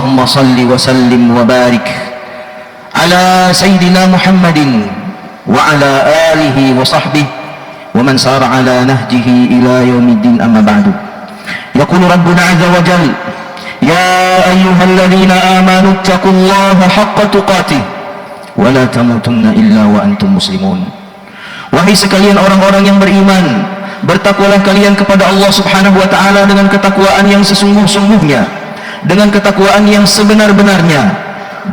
Allahumma salli wa sallim wa barik ala Sayyidina Muhammadin wa ala alihi wa sahbihi wa man sara ala nahjihi ila yaumiddin, amma ba'du. Yaqulu Rabbuna azza wa jalla, ya ayyuhalladzina amanu taqullaha haqqa tuqatih wa la tamutunna illa wa antum muslimun. Wahai sekalian orang-orang yang beriman, bertakwalah kalian kepada Allah subhanahu wa ta'ala dengan ketakwaan yang sesungguh-sungguhnya, dengan ketakwaan yang sebenar-benarnya,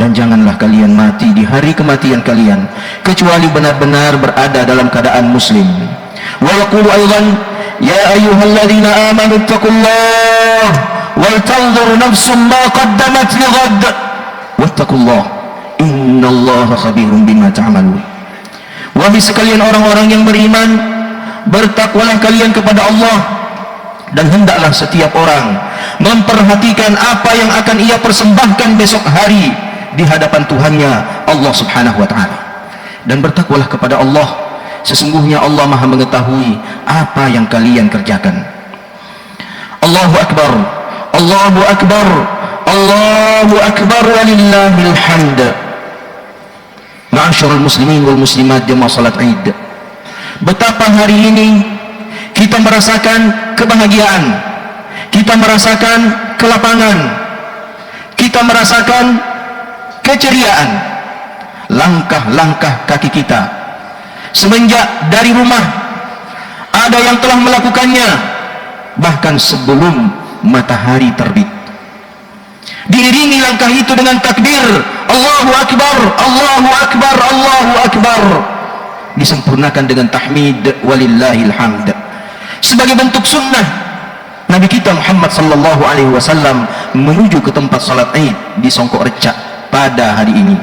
dan janganlah kalian mati di hari kematian kalian kecuali benar-benar berada dalam keadaan muslim. Wa yaqulu aidan, ya ayyuhalladzina amanu taqullaha wal tanzur nafsum ma qaddamat lighad wattaqullaha innallaha khabirum bima ta'malun. Wahai sekalian orang-orang yang beriman, bertakwalah kalian kepada Allah, dan hendaklah setiap orang memperhatikan apa yang akan ia persembahkan besok hari di hadapan Tuhannya Allah subhanahu wa ta'ala. Dan bertakwalah kepada Allah, sesungguhnya Allah maha mengetahui apa yang kalian kerjakan. Allahu Akbar, Allahu Akbar, Allahu Akbar, walillahil hamd. Ma'asyiral muslimin wal muslimat jamaah salat Id, betapa hari ini kita merasakan kebahagiaan, kita merasakan kelapangan, kita merasakan keceriaan. Langkah-langkah kaki kita semenjak dari rumah, ada yang telah melakukannya bahkan sebelum matahari terbit. Diiringi langkah itu dengan takbir Allahu Akbar, Allahu Akbar, Allahu Akbar, disempurnakan dengan tahmid walillahil hamd. Sebagai bentuk sunnah Nabi kita Muhammad sallallahu alaihi wasallam menuju ke tempat salat Id di Songkok Recak pada hari ini.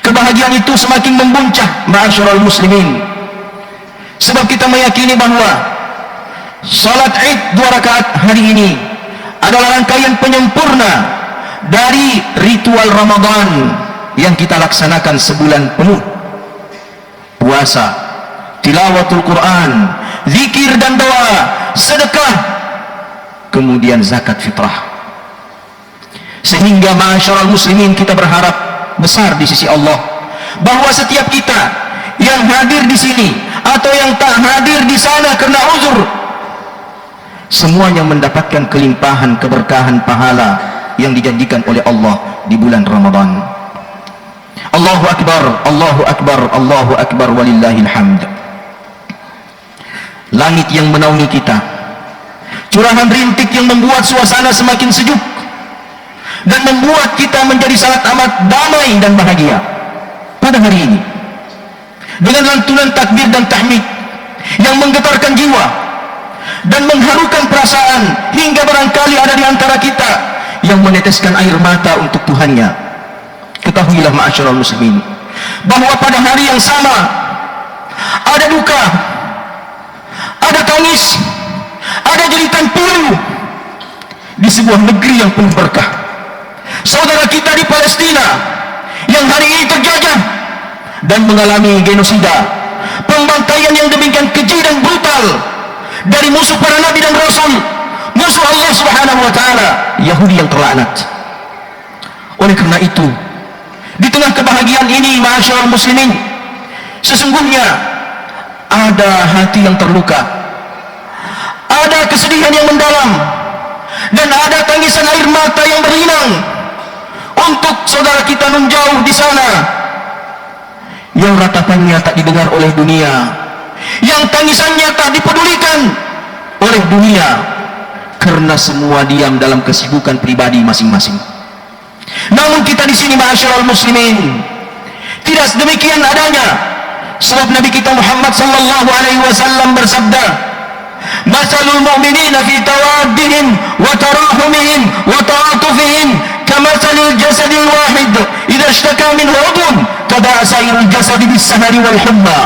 Kebahagiaan itu semakin membuncah ma'asyiral muslimin, sebab kita meyakini bahwa salat Id 2 rakaat hari ini adalah rangkaian penyempurna dari ritual Ramadan yang kita laksanakan sebulan penuh. Puasa, tilawatul Quran, zikir dan doa, sedekah, kemudian zakat fitrah. Sehingga ma'asyiral muslimin, kita berharap besar di sisi Allah bahwa setiap kita yang hadir di sini atau yang tak hadir di sana karena uzur, semuanya mendapatkan kelimpahan keberkahan pahala yang dijanjikan oleh Allah di bulan Ramadan. Allahu Akbar, Allahu Akbar, Allahu Akbar, walillahil hamd. Langit yang menaungi kita, curahan rintik yang membuat suasana semakin sejuk dan membuat kita menjadi sangat amat damai dan bahagia pada hari ini, dengan lantunan takbir dan tahmid yang menggetarkan jiwa dan mengharukan perasaan, hingga barangkali ada di antara kita yang meneteskan air mata untuk Tuhannya. Ketahuilah ma'asyiral muslimin bahwa pada hari yang sama ada duka, ada tangis, ada jeritan pilu di sebuah negeri yang penuh berkah. Saudara kita di Palestina yang hari ini terjajah dan mengalami genosida, pembantaian yang demikian keji dan brutal dari musuh para nabi dan rasul, musuh Allah subhanahu wa ta'ala, Yahudi yang terlaknat. Oleh karena itu, di tengah kebahagiaan ini ma'asyiral muslimin, sesungguhnya ada hati yang terluka, ada kesedihan yang mendalam, dan ada tangisan air mata yang berlinang untuk saudara kita nun jauh di sana, yang ratapannya tak didengar oleh dunia, yang tangisannya tak dipedulikan oleh dunia, karena semua diam dalam kesibukan pribadi masing-masing. Namun kita di sini ma'asyiral muslimin, tidak sedemikian adanya, sebab Nabi kita Muhammad sallallahu alaihi wasallam bersabda, masalul mu'minina fi tawaddihim wa tarahumihim wa ta'atufihim kamasalil jasadil wahid idza ishtaka minhu 'udwun tada'a sa'irul jasadi bis-sahari wal humma.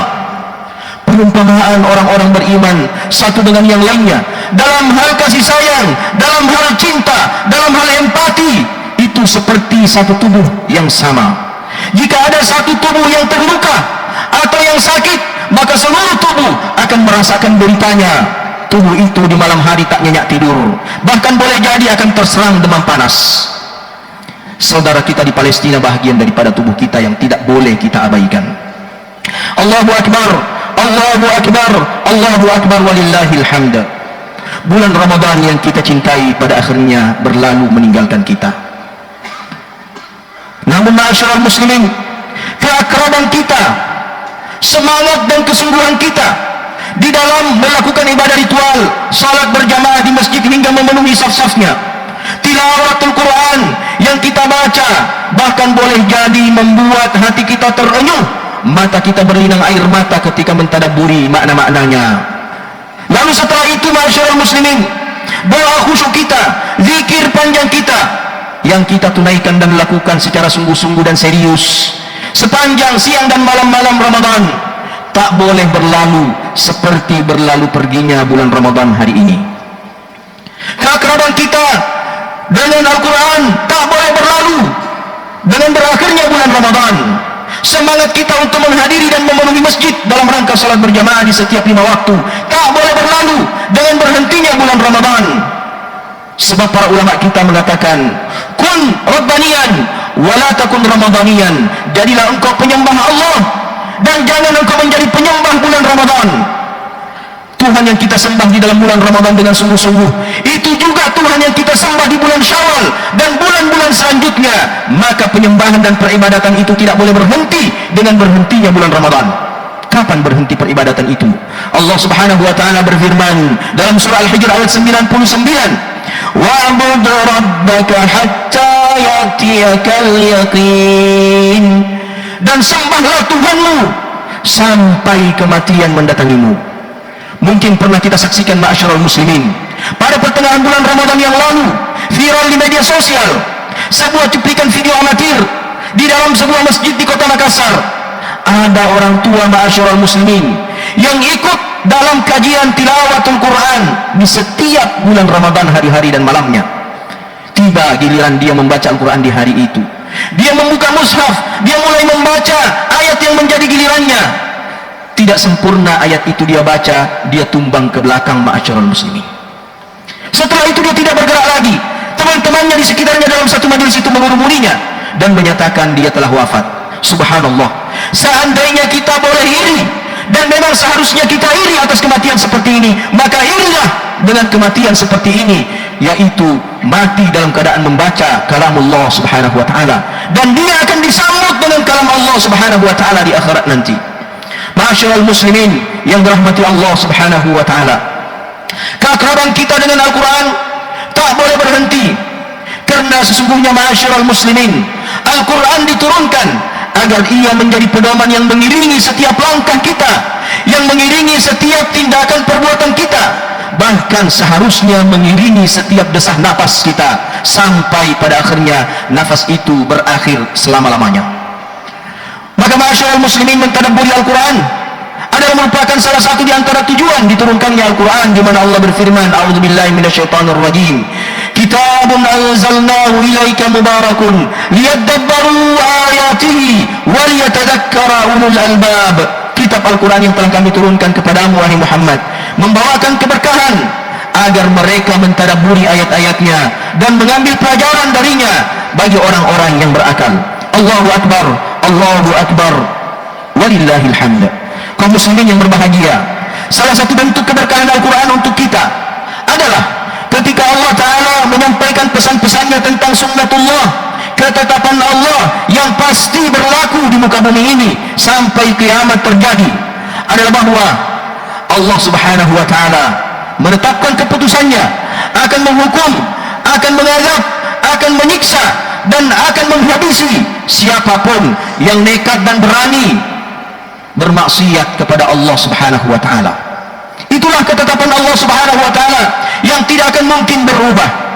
Perumpamaan orang-orang beriman satu dengan yang lainnya dalam hal kasih sayang, dalam hal cinta, dalam hal empati, itu seperti satu tubuh yang sama. Jika ada satu tubuh yang terluka atau yang sakit, maka seluruh tubuh akan merasakan deritanya. Tubuh itu di malam hari tak nyenyak tidur, bahkan boleh jadi akan terserang demam panas. Saudara kita di Palestina bahagian daripada tubuh kita yang tidak boleh kita abaikan. Allahu Akbar, Allahu Akbar, Allahu Akbar, walillahil hamd. Bulan Ramadan yang kita cintai pada akhirnya berlalu meninggalkan kita. Namun ma'asyiral muslimin, keakraban kita, semangat dan kesungguhan kita di dalam melakukan ibadah ritual, salat berjamaah di masjid hingga memenuhi saf-safnya, tilawatul Quran yang kita baca, bahkan boleh jadi membuat hati kita terenyuh, mata kita berlinang air mata ketika mentadabburi makna-maknanya. Lalu setelah itu ma'asyiral muslimin, doa khusyuk kita, zikir panjang kita yang kita tunaikan dan lakukan secara sungguh-sungguh dan serius sepanjang siang dan malam-malam Ramadan tak boleh berlalu seperti berlalu perginya bulan Ramadan hari ini. Keakraban kita dengan Al-Quran tak boleh berlalu dengan berakhirnya bulan Ramadan. Semangat kita untuk menghadiri dan memenuhi masjid dalam rangka salat berjamaah di setiap 5 waktu tak boleh berlalu dengan berhentinya bulan Ramadan. Sebab para ulama kita mengatakan, kun rabbaniyan wala takun ramadaniyan. Jadilah engkau penyembah Allah dan jangan engkau menjadi penyembah bulan Ramadan. Tuhan yang kita sembah di dalam bulan Ramadan dengan sungguh-sungguh, itu juga Tuhan yang kita sembah di bulan Syawal dan bulan-bulan selanjutnya. Maka penyembahan dan peribadatan itu tidak boleh berhenti dengan berhentinya bulan Ramadan. Kapan berhenti peribadatan itu? Allah Subhanahu wa taala berfirman dalam surah Al-Hijr ayat 99, wa'bud rabbaka hatta ya'tiyakal yaqin. Dan sembahlah Tuhanmu sampai kematian mendatangimu. Mungkin pernah kita saksikan ma'asyiral muslimin, pada pertengahan bulan Ramadan yang lalu viral di media sosial sebuah cuplikan video amatir di dalam sebuah masjid di kota Makassar. Ada orang tua ma'asyiral muslimin yang ikut dalam kajian tilawatul Quran di setiap bulan Ramadan hari-hari dan malamnya. Tiba giliran dia membaca Al-Quran di hari itu, dia membuka mushaf, dia mulai membaca ayat yang menjadi gilirannya. Tidak sempurna ayat itu dia baca, dia tumbang ke belakang ma'asyiral muslimin. Setelah itu dia tidak bergerak lagi. Teman-temannya di sekitarnya dalam satu majelis itu mengurumuninya dan menyatakan dia telah wafat. Subhanallah. Seandainya kita boleh iri, dan memang seharusnya kita iri atas kematian seperti ini, maka irilah dengan kematian seperti ini, yaitu mati dalam keadaan membaca kalamullah subhanahu wa ta'ala, dan dia akan disambut dengan kalam Allah subhanahu wa ta'ala di akhirat nanti. Ma'asyiral muslimin yang dirahmati Allah subhanahu wa ta'ala, keakraban kita dengan Al-Quran tak boleh berhenti, karena sesungguhnya ma'asyiral muslimin, Al-Quran diturunkan agar ia menjadi pedoman yang mengiringi setiap langkah kita, yang mengiringi setiap tindakan perbuatan kita, bahkan seharusnya mengiringi setiap desah nafas kita sampai pada akhirnya nafas itu berakhir selama-lamanya. Maka ma'asyiral muslimin, mentadabburi Al-Quran adalah merupakan salah satu di antara tujuan diturunkannya Al-Quran, di mana Allah berfirman, a'udzubillahi minasyaitonir rajim, kitabun anzalnahu ilaika mubarakun liyadabbaru ayatihi wa liyatadzakkara ulul albab. Kitab Al-Quran yang telah kami turunkan kepadamu wahai Muhammad membawakan keberkahan agar mereka mentadabburi ayat-ayatnya dan mengambil pelajaran darinya bagi orang-orang yang berakal. Allahu Akbar, Allahu Akbar, walillahil hamd. Kaum muslimin yang berbahagia, salah satu bentuk keberkahan Al-Quran untuk kita adalah ketika Allah Ta'ala menyampaikan pesan-pesannya tentang sunnatullah, ketetapan Allah yang pasti berlaku di muka bumi ini sampai kiamat terjadi, adalah bahwa Allah Subhanahu wa Ta'ala menetapkan keputusannya akan menghukum, akan mengazab, akan menyiksa, dan akan menghabisi siapapun yang nekat dan berani bermaksiat kepada Allah Subhanahu wa Ta'ala. Itulah ketetapan Allah Subhanahu wa Ta'ala yang tidak akan mungkin berubah.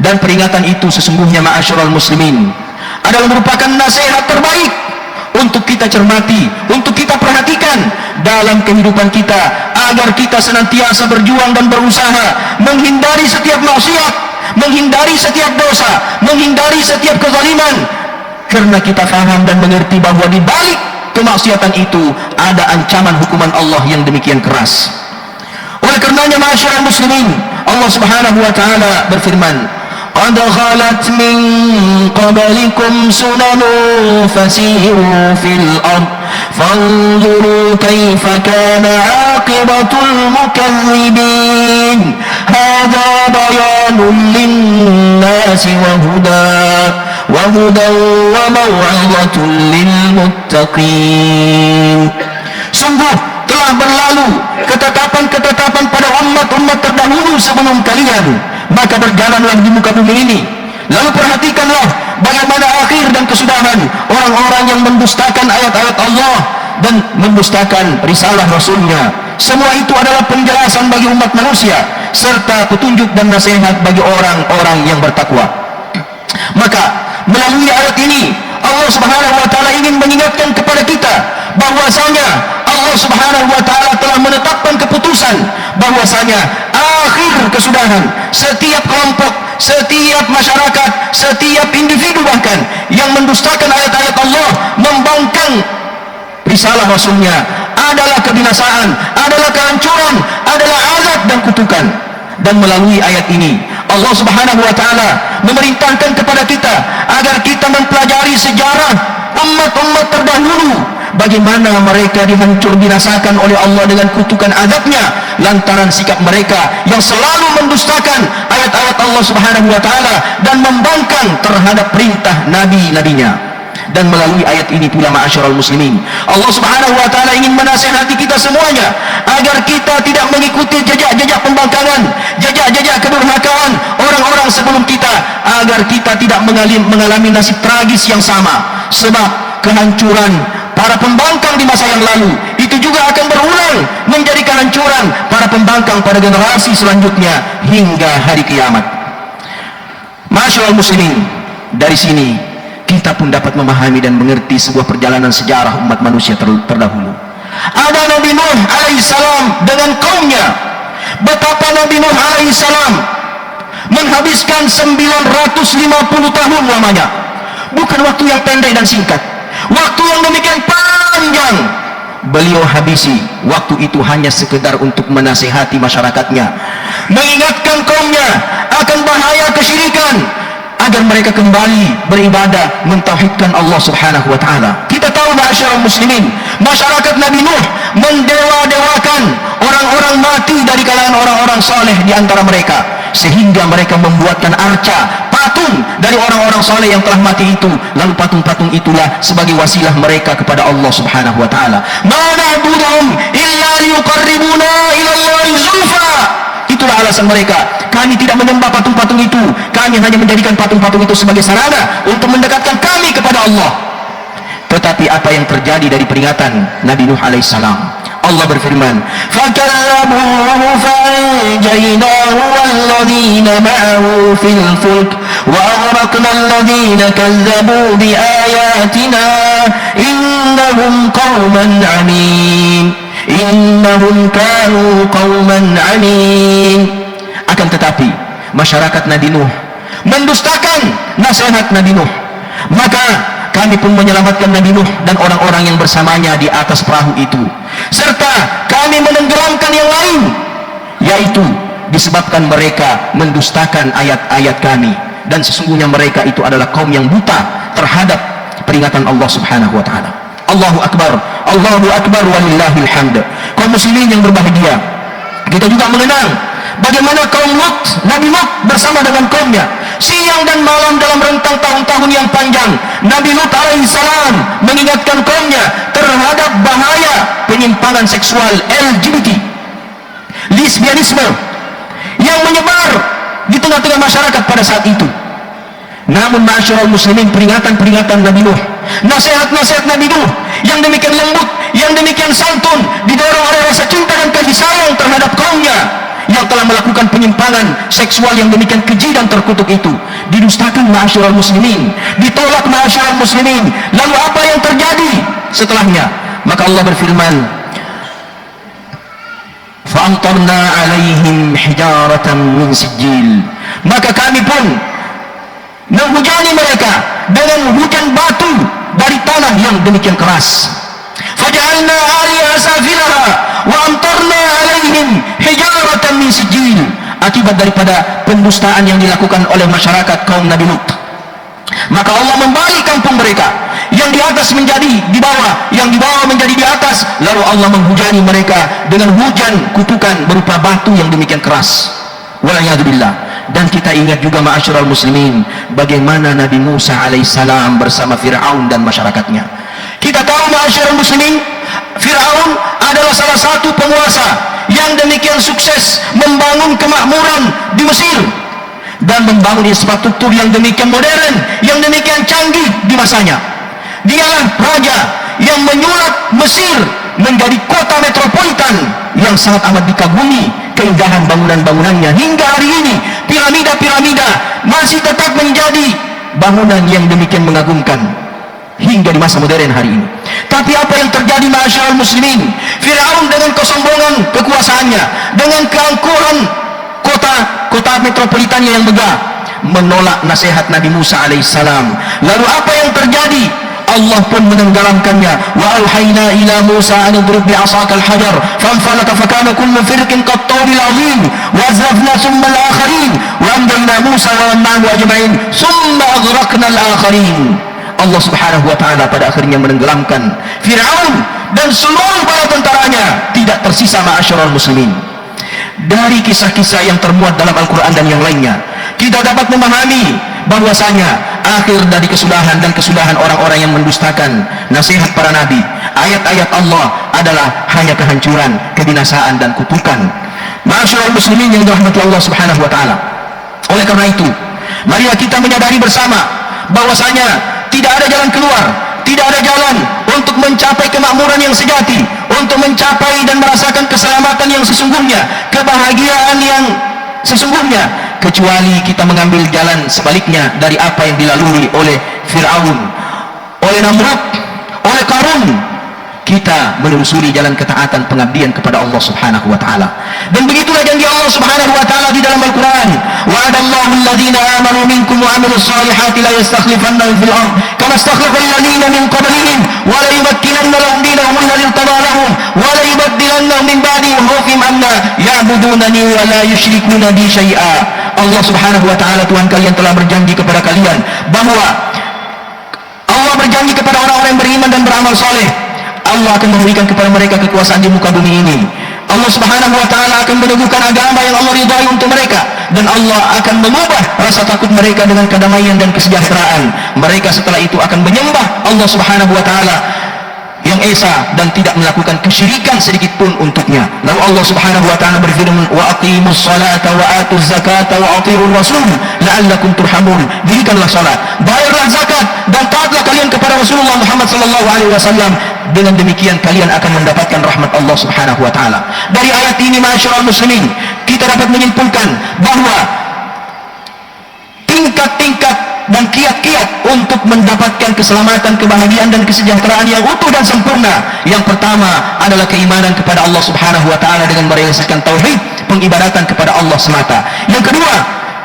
Dan peringatan itu sesungguhnya ma'asyiral muslimin adalah merupakan nasihat terbaik untuk kita cermati, untuk kita perhatikan dalam kehidupan kita, agar kita senantiasa berjuang dan berusaha menghindari setiap maksiat, menghindari setiap dosa, menghindari setiap kezaliman, karena kita faham dan mengerti bahwa di balik kemaksiatan itu ada ancaman hukuman Allah yang demikian keras. Oleh karenanya ma'asyiral muslimin, Allah Subhanahu wa Ta'ala berfirman, قد خلت من قبلكم سنن فسيروا في الأرض فانظروا كيف كان عاقبة المكذبين هذا بيان للناس وهدى وموعظة للمتقين. Sungguh telah berlalu ketetapan-ketetapan pada umat-umat terdahulu sebelum kalian, maka berjalanlah di muka bumi ini, lalu perhatikanlah bagaimana akhir dan kesudahan orang-orang yang mendustakan ayat-ayat Allah dan mendustakan risalah Rasulnya. Semua itu adalah penjelasan bagi umat manusia serta petunjuk dan nasihat bagi orang-orang yang bertakwa. Maka melalui ayat ini Allah Subhanahu wa taala ingin mengingatkan kepada kita bahwasanya Allah Subhanahu wa taala telah menetapkan keputusan bahwasanya akhir kesudahan setiap kelompok, setiap masyarakat, setiap individu bahkan yang mendustakan ayat-ayat Allah, membangkang risalah Rasulnya adalah kebinasaan, adalah kehancuran, adalah azab dan kutukan. Dan melalui ayat ini Allah Subhanahu wa taala memerintahkan kepada kita agar kita mempelajari sejarah umat-umat terdahulu, bagaimana mereka dihancur binasakan oleh Allah dengan kutukan azabnya lantaran sikap mereka yang selalu mendustakan ayat-ayat Allah Subhanahu wa taala dan membangkang terhadap perintah nabi-nabinya. Dan melalui ayat ini pula ma'asyiral muslimin, Allah Subhanahu wa taala ingin menasihati kita semuanya agar kita tidak mengikuti jejak-jejak pembangkangan, jejak-jejak kedurhakaan orang-orang sebelum kita, agar kita tidak mengalami nasib tragis yang sama. Sebab kehancuran para pembangkang di masa yang lalu itu juga akan berulang menjadi kehancuran para pembangkang pada generasi selanjutnya hingga hari kiamat. Ma'asyiral muslimin, dari sini kita pun dapat memahami dan mengerti sebuah perjalanan sejarah umat manusia terdahulu. Ada Nabi Nuh alaihissalam dengan kaumnya. Betapa Nabi Nuh alaihissalam menghabiskan 950 tahun lamanya. Bukan waktu yang pendek dan singkat, waktu yang demikian panjang beliau habisi. Waktu itu hanya sekedar untuk menasihati masyarakatnya, mengingatkan kaumnya akan bahaya kesyirikan, agar mereka kembali beribadah, mentauhidkan Allah Subhanahu wa taala. Kita tahu ma'asyiral muslimin, masyarakat Nabi Nuh mendewa-dewakan orang-orang mati dari kalangan orang-orang saleh di antara mereka, sehingga mereka membuatkan arca, patung dari orang-orang saleh yang telah mati itu. Lalu patung-patung itulah sebagai wasilah mereka kepada Allah Subhanahu wa taala. Ma na'buduhum illa liyuqarribuna ila Allahi zulfa. Itulah alasan mereka, kami tidak menyembah patung-patung itu, kami hanya menjadikan patung-patung itu sebagai sarana untuk mendekatkan kami kepada Allah. Tetapi apa yang terjadi dari peringatan Nabi Nuh alaihissalam? Allah berfirman, فَكَذَّبُوهُ فَأَنْجَيْنَاهُ وَالَّذِينَ مَعَهُ فِي الْفُلْكِ وَأَغْرَقْنَا الَّذِينَ كَذَّبُوا بِآيَاتِنَا إِنَّهُمْ قَوْمًا عَمِينَ innahum kanu qauman amin. Akan tetapi masyarakat Nabi Nuh mendustakan nasihat Nabi Nuh, maka kami pun menyelamatkan Nabi Nuh dan orang-orang yang bersamanya di atas perahu itu, serta kami menenggelamkan yang lain, yaitu disebabkan mereka mendustakan ayat-ayat kami, dan sesungguhnya mereka itu adalah kaum yang buta terhadap peringatan Allah Subhanahu wa taala. Allahu Akbar, Allahu Akbar walillahil hamd. Kaum muslimin yang berbahagia, kita juga mengenal bagaimana kaum Lut, Nabi Lut bersama dengan kaumnya siang dan malam dalam rentang tahun-tahun yang panjang. Nabi Lut alaihissalam mengingatkan kaumnya terhadap bahaya penyimpangan seksual LGBT, lesbianisme yang menyebar di tengah-tengah masyarakat pada saat itu. Namun ma'asyiral muslimin, peringatan-peringatan Nabi Nuh, nasihat-nasihat Nabi Nuh yang demikian lembut, yang demikian santun, didorong oleh rasa cinta dan kasih sayang terhadap kaumnya yang telah melakukan penyimpangan seksual yang demikian keji dan terkutuk itu, didustakan ma'asyiral muslimin, ditolak ma'asyiral muslimin. Lalu apa yang terjadi setelahnya? Maka Allah berfirman, fa'amtarna alaihim hijaratan min sijil, maka kami pun menghujani mereka dengan hujan batu dari tanah yang demikian keras. Faj'alna 'aliyaha safilaha wa amtarna 'alaihim hijaratan min sijil. akibat daripada pendustaan yang dilakukan oleh masyarakat kaum Nabi Lut. Maka Allah membalik kampung mereka, yang di atas menjadi di bawah, yang di bawah menjadi di atas, lalu Allah menghujani mereka dengan hujan kutukan berupa batu yang demikian keras. Walayyadubillah. Dan kita ingat juga ma'asyiral muslimin, bagaimana Nabi Musa alaihissalam bersama Fir'aun dan masyarakatnya. Kita tahu ma'asyiral muslimin, Fir'aun adalah salah satu penguasa yang demikian sukses membangun kemakmuran di Mesir dan membangun infrastruktur yang demikian modern, yang demikian canggih di masanya. Dialah raja yang menyulap Mesir menjadi kota metropolitan yang sangat amat dikagumi keindahan bangunan-bangunannya. Hingga hari ini piramida-piramida masih tetap menjadi bangunan yang demikian mengagumkan hingga di masa modern hari ini. Tapi apa yang terjadi ma'asyiral muslimin? Fir'aun dengan kesombongan kekuasaannya, dengan keangkuhan kota metropolitannya yang megah, menolak nasihat Nabi Musa alaihissalam. Lalu apa yang terjadi? Allah pun menenggelamkannya. Wa auhayna ila Musa an idrib bi'asaka al-hajar fanfalaka fakana kullu firqin qattawil azim wa azrafna thumma al-akharin wa anzalna Musa wa ma'ahu ajma'in thumma aghraqna al-akharin. Allah subhanahu wa ta'ala pada akhirnya menenggelamkan Fir'aun dan seluruh bala tentaranya, tidak tersisa ma'asyiral muslimin. Dari kisah-kisah yang termuat dalam Al-Quran dan yang lainnya, kita dapat memahami bahwasanya akhir dari kesudahan dan kesudahan orang-orang yang mendustakan nasihat para nabi, ayat-ayat Allah adalah hanya kehancuran, kebinasaan dan kutukan. Ma'asyiral muslimin yang dirahmati Allah subhanahu wa ta'ala, oleh karena itu marilah kita menyadari bersama bahwasanya tidak ada jalan keluar, tidak ada jalan untuk mencapai kemakmuran yang sejati, untuk mencapai dan merasakan keselamatan yang sesungguhnya, kebahagiaan yang sesungguhnya, kecuali kita mengambil jalan sebaliknya dari apa yang dilalui oleh Fir'aun, oleh Namrud, oleh Qarun. Kita menelusuri jalan ketaatan pengabdian kepada Allah subhanahu wa ta'ala. Dan begitulah janji Allah subhanahu wa ta'ala di dalam Al-Quran. Wa'adallahu alladhina amanu minkum wa amilus salihati la yastakhlifannahum fil ard kama istakhlafa alladhina min qablihim wa la yumakkinanna lahum dinahum alladhi irtada lahum wa la yubaddilannahum min ba'di khawfihim amna ya'budunani wa la yushrikuna bi syai'a. Allah subhanahu wa ta'ala, Tuhan kalian telah berjanji kepada kalian bahwa Allah berjanji kepada orang-orang yang beriman dan beramal soleh, Allah akan memberikan kepada mereka kekuasaan di muka bumi ini. Allah subhanahu wa ta'ala akan meneguhkan agama yang Allah ridhai untuk mereka, dan Allah akan mengubah rasa takut mereka dengan kedamaian dan kesejahteraan. Mereka setelah itu akan menyembah Allah subhanahu wa ta'ala yang esa dan tidak melakukan kesyirikan sedikit pun untuknya. Lalu Allah subhanahu wa ta'ala berfirman, wa aqimus salata wa atuz zakata wa atirur rasul la'allakum turhamun. Dirikanlah salat, bayarlah zakat, dan taatlah kalian kepada Rasulullah Muhammad sallallahu alaihi wasallam. Dengan demikian kalian akan mendapatkan rahmat Allah subhanahu wa ta'ala. Dari ayat ini ma'asyiral muslimin, kita dapat menyimpulkan bahwa tingkat-tingkat dan kiat-kiat untuk mendapatkan keselamatan, kebahagiaan dan kesejahteraan yang utuh dan sempurna. Yang pertama adalah keimanan kepada Allah subhanahu wa ta'ala dengan merealisasikan tauhid, pengibadatan kepada Allah semata. Yang kedua,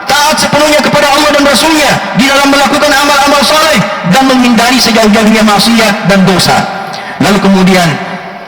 taat sepenuhnya kepada Allah dan Rasulnya di dalam melakukan amal-amal soleh dan menghindari sejauh-jauhnya maksiat dan dosa. Lalu kemudian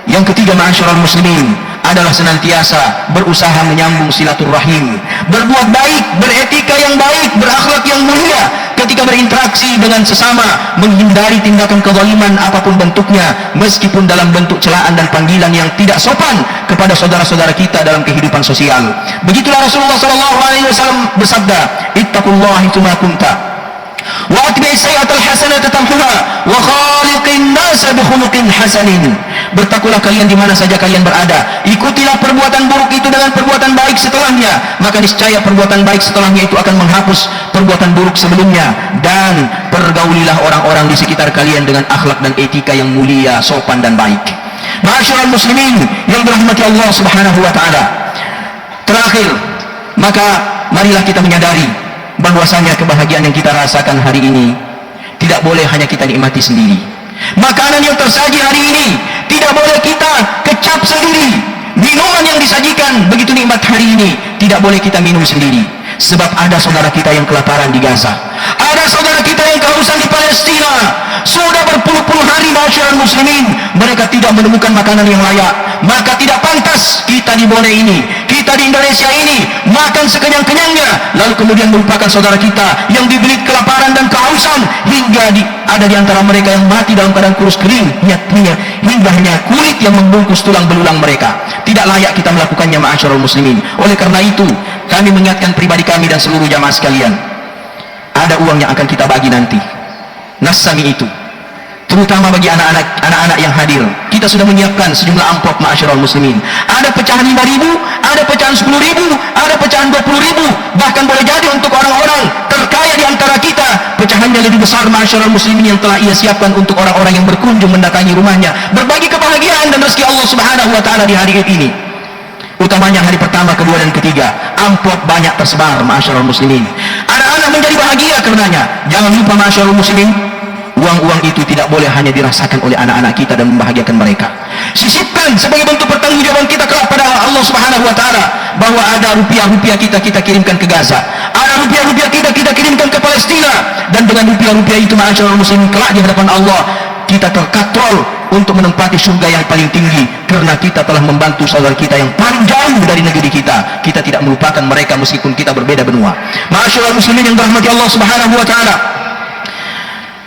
yang ketiga ma'asyiral muslimin adalah senantiasa berusaha menyambung silaturahim, berbuat baik, beretika yang baik, berakhlak yang mulia ketika berinteraksi dengan sesama, menghindari tindakan kezaliman apapun bentuknya, meskipun dalam bentuk celaan dan panggilan yang tidak sopan kepada saudara-saudara kita dalam kehidupan sosial. Begitulah Rasulullah SAW bersabda, ittaqullaha haitsu ma kunta wa atbi'is sayyi'atal hasanata tamhuha wa khaliqin nasa bi khuluqin hasanin. Bertakwalah kalian di mana saja kalian berada, ikutilah perbuatan buruk itu dengan perbuatan baik setelahnya, maka niscaya perbuatan baik setelahnya itu akan menghapus perbuatan buruk sebelumnya. Dan pergaulilah orang-orang di sekitar kalian dengan akhlak dan etika yang mulia, sopan dan baik. Ma'asyiral muslimin yang dirahmati Allah subhanahu wa ta'ala, terakhir, maka marilah kita menyadari bahwasanya kebahagiaan yang kita rasakan hari ini tidak boleh hanya kita nikmati sendiri. Makanan yang tersaji hari ini tidak boleh kita kecap sendiri. Minuman yang disajikan begitu nikmat hari ini tidak boleh kita minum sendiri, sebab ada saudara kita yang kelaparan di Gaza, Ada saudara kita yang kehausan di Palestina, sudah berpuluh-puluh hari masyarakat muslimin, mereka tidak menemukan makanan yang layak. Maka tidak pantas kita di Bone ini, kita di Indonesia ini makan sekenyang-kenyangnya, lalu kemudian melupakan saudara kita yang dibeli kelaparan dan kehausan, hingga ada di antara mereka yang mati dalam keadaan kurus kering, hingga hanya kulit yang membungkus tulang belulang mereka. Tidak layak kita melakukannya ma'asyiral muslimin. Oleh karena itu, kami mengingatkan pribadi kami dan seluruh jamaah sekalian, ada uang yang akan kita bagi nanti, nasami itu, terutama bagi anak-anak yang hadir. Kita sudah menyiapkan sejumlah amplop ma'asyiral muslimin. Ada pecahan 5.000, ada pecahan 10.000, ada pecahan 20.000, bahkan boleh jadi untuk orang-orang terkaya di antara kita, pecahannya lebih besar ma'asyiral muslimin yang telah ia siapkan untuk orang-orang yang berkunjung mendatangi rumahnya, berbagi kebahagiaan dan rezeki Allah Subhanahu wa taala di hari ini. Utamanya hari pertama, kedua dan ketiga, amplop banyak tersebar ma'asyiral muslimin. Anak-anak menjadi bahagia karenanya. Jangan lupa ma'asyiral muslimin, uang-uang itu tidak boleh hanya dirasakan oleh anak-anak kita dan membahagiakan mereka. Sisipkan sebagai bentuk pertanggungjawaban kita kepada Allah Subhanahu wa taala, bahwa ada rupiah-rupiah kita kirimkan ke Gaza, ada rupiah-rupiah kita kirimkan ke Palestina, dan dengan rupiah-rupiah itu ma'asyiral muslimin kelak di hadapan Allah kita terkatrol untuk menempati surga yang paling tinggi, karena kita telah membantu saudara kita yang paling jauh dari negeri kita. Kita tidak melupakan mereka meskipun kita berbeda benua. Ma'asyiral muslimin yang dirahmati Allah Subhanahu wa taala,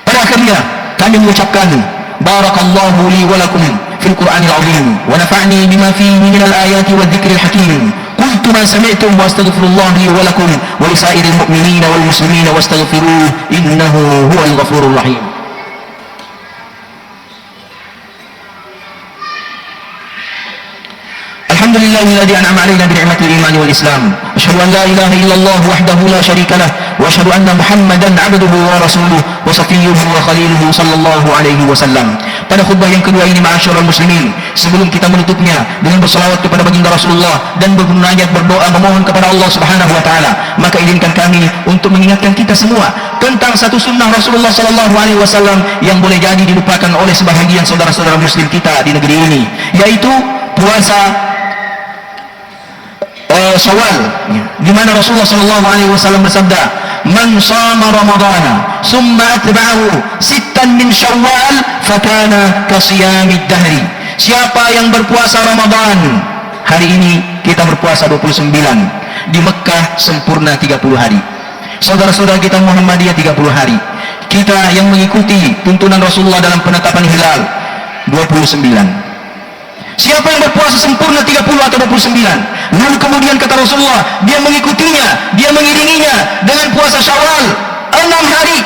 pada akhirnya kami mengucapkan barakallahu li wa lakum fil Qur'anil azim wa nafa'ni bima fihi minal ayati wa dzikril hakim. Qultu ma sami'tum wa astaghfirullah li wa lakum wa li sa'iril mu'minina wal muslimina wastaghfiruhu innahu huwal ghafurur rahim. Alhamdulillahilladzi an'ama 'alaina bi ni'matil iman wal islam. Asyhadu an la ilaha illallah wahdahu la syarika lah wa asyhadu anna Muhammadan 'abduhu wa rasuluhu wa safiyyuhu wa khaliluhu sallallahu alaihi wasallam. Pada khutbah yang kedua ini ma'asyiral muslimin, sebelum kita menutupnya dengan berselawat kepada baginda Rasulullah dan bermunajat, berdoa, memohon kepada Allah Subhanahu wa taala, maka izinkan kami untuk mengingatkan kita semua tentang satu sunnah Rasulullah sallallahu alaihi wasallam yang boleh jadi dilupakan oleh sebahagian saudara-saudara muslim kita di negeri ini, yaitu puasa Syawal, di mana Rasulullah sallallahu alaihi wasallam bersabda, "Man shama Ramadhana summa atba'ahu sittan min Syawal fakana kasiyamid dahri." Siapa yang berpuasa Ramadan, hari ini kita berpuasa 29, di Mekah sempurna 30 hari. Saudara-saudara kita Muhammadiyah 30 hari. Kita yang mengikuti tuntunan Rasulullah dalam penetapan hilal 29. Siapa yang berpuasa sempurna 30 atau 29, lalu kemudian kata Rasulullah, dia mengikutinya, dia mengiringinya dengan puasa Syawal 6 hari,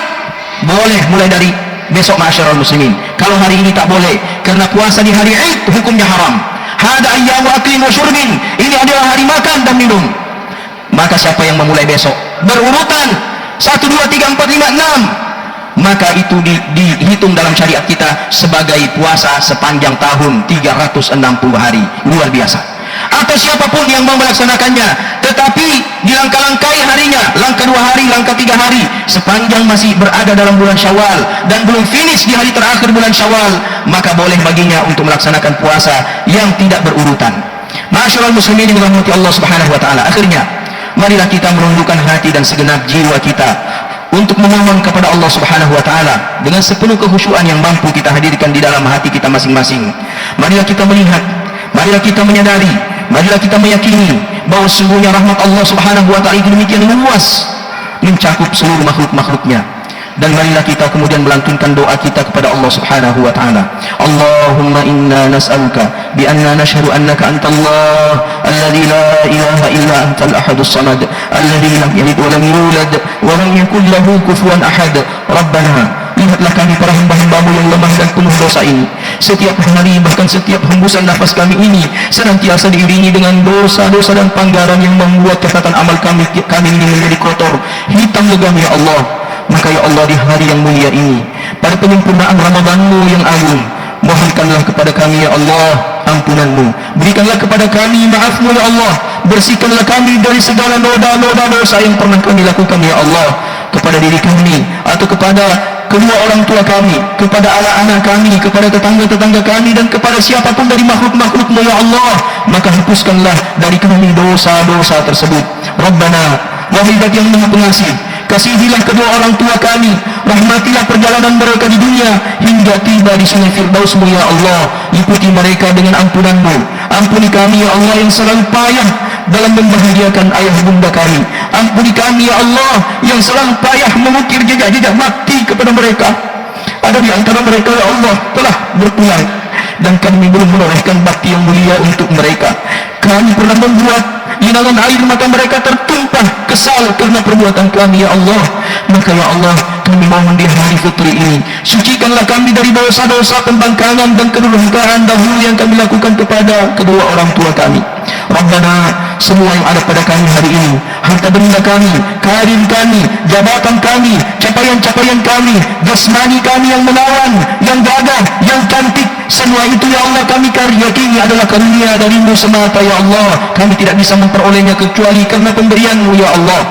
boleh mulai dari besok ma'asyiral muslimin. Kalau hari ini tak boleh, karena puasa di hari Id hukumnya haram. Hada ayyamu aklin wa syurbin, ini adalah hari makan dan minum. Maka siapa yang memulai besok berurutan 1, 2, 3, 4, 5, 6, maka itu dihitung dalam syariat kita sebagai puasa sepanjang tahun 360 hari. Luar biasa. Atau siapapun yang mau melaksanakannya tetapi dilangkah-langkai harinya, langkah 2 hari, langkah 3 hari, sepanjang masih berada dalam bulan Syawal dan belum finish di hari terakhir bulan Syawal, maka boleh baginya untuk melaksanakan puasa yang tidak berurutan. Ma'asyiral muslimin yang dirahmati Allah Subhanahu wa taala, akhirnya marilah kita menundukkan hati dan segenap jiwa kita untuk memohon kepada Allah Subhanahu wa taala dengan sepenuh kekhusyuan yang mampu kita hadirkan di dalam hati kita masing-masing. Marilah kita melihat, marilah kita menyadari, marilah kita meyakini bahwa sungguhnya rahmat Allah Subhanahu wa taala itu demikian luas, mencakup seluruh makhluk-makhluknya. Dan marilah kita kemudian melantunkan doa kita kepada Allah Subhanahu wa taala. Allahumma inna nas'aluka bi anna nashhadu annaka antallah alladzi la ilaha illa antal ahadus samad alladzi lam yalid wa lam yulad wa lam yakul lahu kufuwan ahad. Rabbana, lihatlah kami para hamba-hambamu yang lemah dan penuh dosa ini. Setiap hari, bahkan setiap hembusan nafas kami ini senantiasa diiringi dengan dosa-dosa dan pelanggaran yang membuat catatan amal kami ini menjadi kotor, hitam legam ya Allah. Maka ya Allah, di hari yang mulia ini, pada penyempurnaan Ramadan-Mu yang agung, mohonkanlah kepada kami ya Allah ampunan-Mu, berikanlah kepada kami maaf-Mu ya Allah, bersihkanlah kami dari segala noda-noda dosa yang pernah kami lakukan ya Allah, kepada diri kami atau kepada kedua orang tua kami, kepada anak-anak kami, kepada tetangga-tetangga kami, dan kepada siapapun dari makhluk-makhluk-Mu ya Allah. Maka hapuskanlah dari kami dosa-dosa tersebut. Rabbana, wahai Zat yang Maha Pengasih, Kasihilah kedua orang tua kami, rahmatilah perjalanan mereka di dunia hingga tiba di sungai Firdaus-Mu ya Allah. Ikuti mereka dengan ampunan-Mu. Ampuni kami ya Allah yang selalu payah dalam membahagiakan ayah bunda kami. Ampuni kami ya Allah yang selalu payah mengukir jejak-jejak bakti kepada mereka. Ada di antara mereka ya Allah telah berpulang dan kami belum menorehkan bakti yang mulia untuk mereka. Kami pernah membuat genangan air mata mereka tertumpah kesal karena perbuatan kami ya Allah. Maka ya Allah, kami mohon di hari fitri ini, sucikanlah kami dari dosa-dosa pembangkangan dan kedurhakaan dahulu yang kami lakukan kepada kedua orang tua kami. Rabbana, semua yang ada pada kami hari ini, harta benda kami, karir kami, jabatan kami, capaian-capaian kami, jasmani kami yang menawan, yang gagah, yang cantik, semua itu ya Allah kami yakini adalah karunia dari-Mu semata ya Allah. Kami tidak bisa memperolehnya kecuali karena pemberian-Mu ya Allah.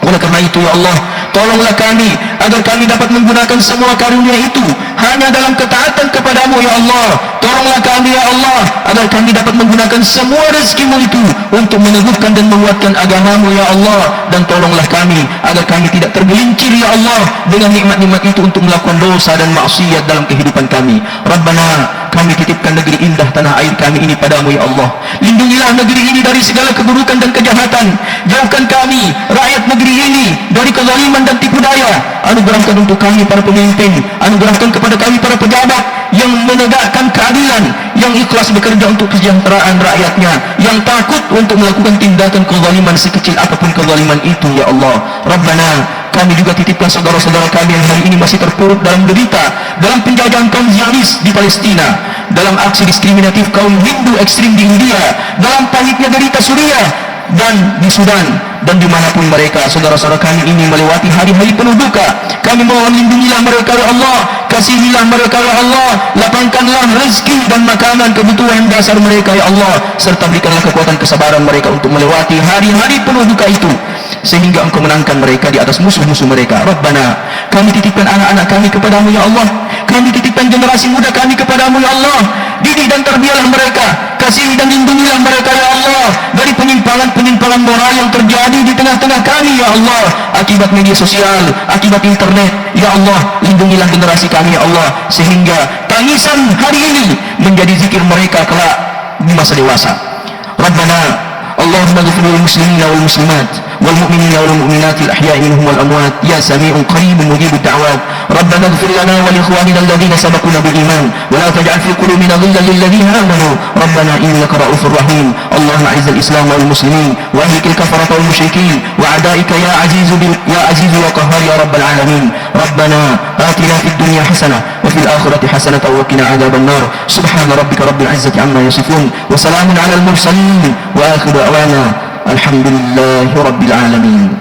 Oleh karena itu ya Allah, tolonglah kami agar kami dapat menggunakan semua karunia itu hanya dalam ketaatan kepada-Mu ya Allah. Tolonglah kami ya Allah agar kami dapat menggunakan semua rezeki-Mu itu untuk meneguhkan dan menguatkan agama-Mu ya Allah. Dan tolonglah kami agar kami tidak tergelincir ya Allah dengan nikmat-nikmat itu untuk melakukan dosa dan maksiat dalam kehidupan kami. Rabbana, kami titipkan negeri indah tanah air kami ini pada-Mu ya Allah. Lindungilah negeri ini dari segala keburukan dan kejahatan. Jauhkan kami, rakyat negeri ini, dari kezaliman dan tipu daya. Anugerahkan untuk kami para pemimpin, anugerahkan kepada kami para pejabat yang menegakkan keadilan, yang ikhlas bekerja untuk kesejahteraan rakyatnya, yang takut untuk melakukan tindakan kezaliman sekecil apapun kezaliman itu ya Allah. Rabbana, kami juga titipkan saudara-saudara kami yang hari ini masih terpuruk dalam derita dalam penjajahan kaum Zionis di Palestina, dalam aksi diskriminatif kaum Hindu ekstrim di India, dalam pahitnya derita Suriah dan di Sudan dan dimanapun mereka saudara-saudara kami ini melewati hari-hari penuh duka. Kami mohon lindungilah mereka ya Allah, kasihilah mereka ya Allah, lapangkanlah rezeki dan makanan kebutuhan dasar mereka ya Allah, serta berikanlah kekuatan kesabaran mereka untuk melewati hari-hari penuh duka itu sehingga Engkau menangkan mereka di atas musuh-musuh mereka. Rabbana, kami titipkan anak-anak kami kepada-Mu ya Allah, kami titipkan generasi muda kami kepada-Mu ya Allah. Didik dan terbiarlah mereka, kasihi dan lindungilah mereka ya Allah dari penyimpangan moral yang terjadi di tengah-tengah kami ya Allah akibat media sosial, akibat internet ya Allah. Lindungilah generasi kami ya Allah sehingga tangisan hari ini menjadi zikir mereka kelak di masa dewasa. Rabbana, Allahumma ghfir lil muslimina wal muslimat wal mu'minina wal mu'minat al ahya'i minhum wal amwat ya sami'un qaribun mujibud da'wat. Rabbana ighfir lana wa li ikhwanina alladhina sabaquna bil iman wa la taj'al fi qulubina ghillan lil ladzina amanu rabbana innaka ra'ufur rahim. Allahumma a'izzal islam wal muslimin wa ahlikil kafarata wal musyrikin wa a'da'ika ya azizu ya qahhar ya rabbal alamin. Rabbana atina fid dunya hasanah wa fil akhirati hasanah wa qina adzaban nar. Subhana rabbika rabbil izzati amma yasifun wa salamun alal mursalin wa akhiru da'wana alhamdulillahi rabbil alamin.